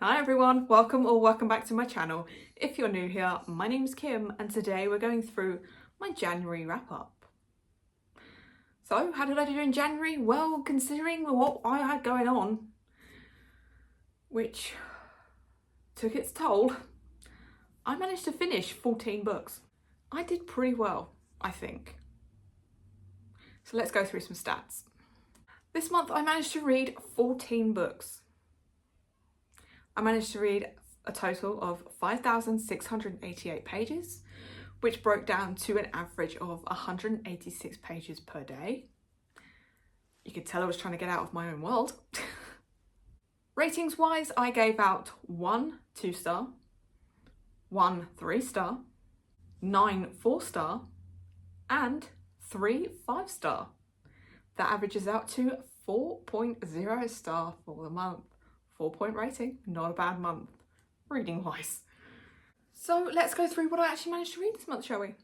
Hi everyone, welcome back to my channel. If you're new here, my name's Kim and today we're going through my January wrap up. So how did I do in January? Well, considering what I had going on, which took its toll, I managed to finish 14 books. I did pretty well, I think. So let's go through some stats. This month I managed to read 14 books. I managed to read a total of 5,688 pages, which broke down to an average of 186 pages per day. You could tell I was trying to get out of my own world. Ratings wise, I gave out 1 2-star, 1 3-star, 9 4-star, and 3 5-star. That averages out to 4.0 star for the month. 4-point rating, not a bad month, reading wise. So let's go through what I actually managed to read this month, shall we?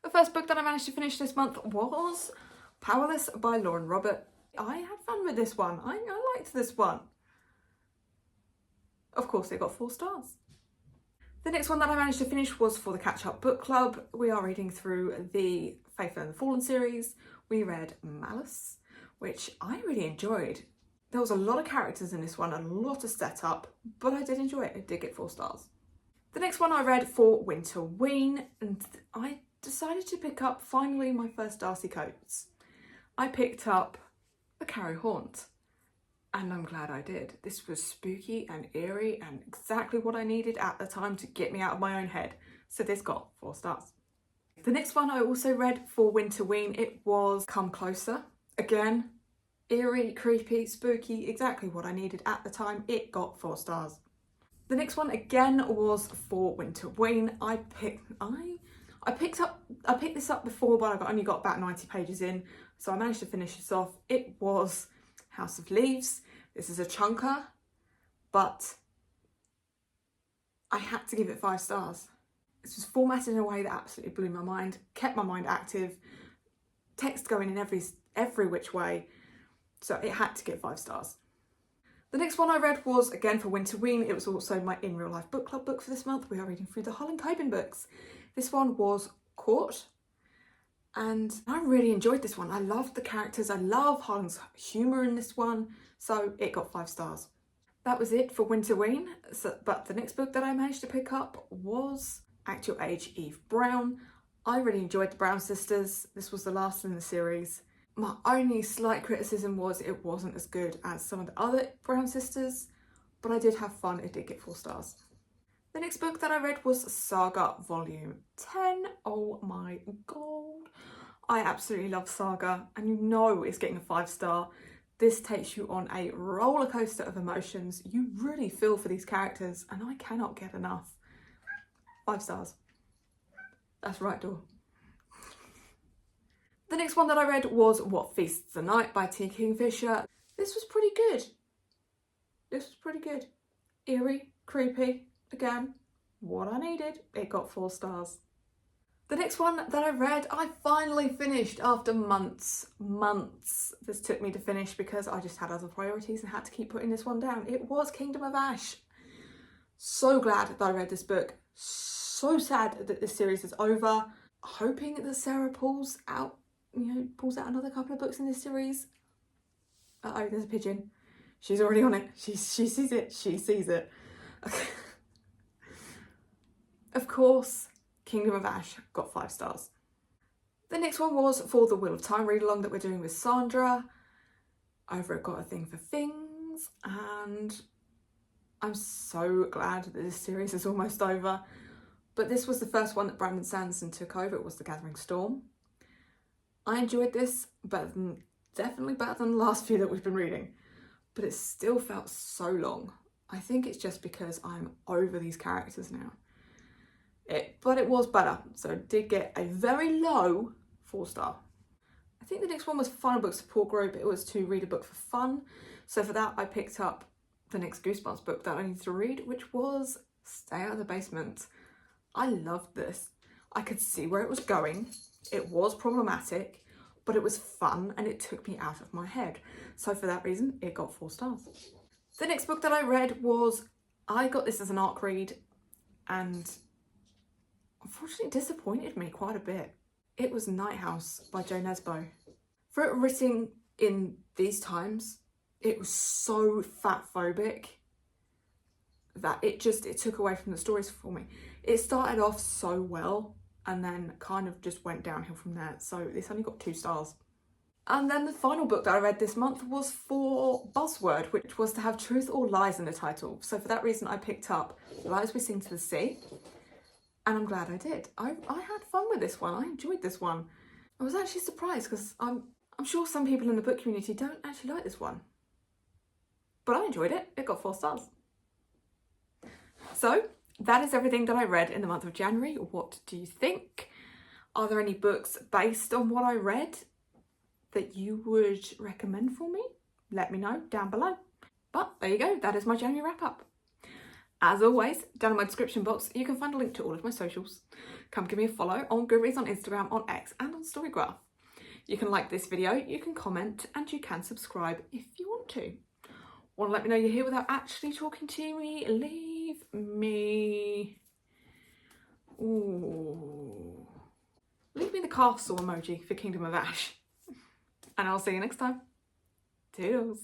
The first book that I managed to finish this month was Powerless by Lauren Robert. I had fun with this one. I liked this one. Of course, it got 4 stars. The next one that I managed to finish was for the Catch Up Book Club. We are reading through the Faithful and the Fallen series. We read Malice, which I really enjoyed. There was a lot of characters in this one, a lot of setup, but I did enjoy it. It did get 4 stars. The next one I read for Winterween, and I decided to pick up finally my first Darcy Coates. I picked up A Carrie Haunt, and I'm glad I did. This was spooky and eerie and exactly what I needed at the time to get me out of my own head. So this got 4 stars. The next one I also read for Winterween, it was Come Closer. Again, eerie, creepy, spooky, exactly what I needed at the time. It got 4 stars. The next one again was for Winterween. I picked this up before, but I only got about 90 pages in, so I managed to finish this off. It was House of Leaves. This is a chunker, but I had to give it 5 stars. This was formatted in a way that absolutely blew my mind, kept my mind active, text going in every which way. So it had to get 5 stars. The next one I read was again for Winterween. It was also my In Real Life Book Club book for this month. We are reading through the Harlan Coben books. This one was Court, and I really enjoyed this one. I loved the characters. I love Harlan's humour in this one, so it got 5 stars. That was it for Winterween. But the next book that I managed to pick up was Act Your Age, Eve Brown. I really enjoyed the Brown sisters. This was the last in the series. My only slight criticism was it wasn't as good as some of the other Brown sisters, but I did have fun. It did get 4 stars. The next book that I read was Saga Volume 10. Oh my god. I absolutely love Saga, and you know it's getting a 5-star. This takes you on a roller coaster of emotions. You really feel for these characters, and I cannot get enough. 5 stars. That's right, door. The next one that I read was What Feasts the Night by T. Kingfisher. This was pretty good. Eerie, creepy, again, what I needed. It got 4 stars. The next one that I read, I finally finished after months. This took me to finish because I just had other priorities and had to keep putting this one down. It was Kingdom of Ash. So glad that I read this book. So sad that this series is over. Hoping that Sarah pulls out another couple of books in this series. Uh-oh, there's a pigeon. She's already on it. She sees it. She sees it. Okay. Of course, Kingdom of Ash got 5 stars. The next one was for the Wheel of Time read-along that we're doing with Sandra. Over at Got a Thing for Things, and I'm so glad that this series is almost over. But this was the first one that Brandon Sanderson took over. It was The Gathering Storm. I enjoyed this, definitely better than the last few that we've been reading, but it still felt so long. I think it's just because I'm over these characters now. But it was better, so it did get a very low 4-star. I think the next one was Final Book Support Group. It was to read a book for fun. So for that, I picked up the next Goosebumps book that I needed to read, which was Stay Out of the Basement. I loved this. I could see where it was going. It was problematic, but it was fun and it took me out of my head. So for that reason, it got 4 stars. The next book that I read was, I got this as an ARC read and unfortunately disappointed me quite a bit. It was Night House by Jo Nesbo. For it written in these times, it was so fat-phobic that it took away from the stories for me. It started off so well and then kind of just went downhill from there. So this only got 2 stars. And then the final book that I read this month was for Buzzword, which was to have truth or lies in the title. So for that reason, I picked up Lies We Sing to the Sea. And I'm glad I did. I had fun with this one. I enjoyed this one. I was actually surprised because I'm sure some people in the book community don't actually like this one. But I enjoyed it. It got 4 stars. So that is everything that I read in the month of January. What do you think? Are there any books based on what I read that you would recommend for me? Let me know down below. But there you go. That is my January wrap up. As always, down in my description box, you can find a link to all of my socials. Come give me a follow on Goodreads, on Instagram, on X, and on Storygraph. You can like this video, you can comment, and you can subscribe if you want to. Want to let me know you're here without actually talking to me? Leave me... Ooh. Leave me the castle emoji for Kingdom of Ash. And I'll see you next time. Toodles.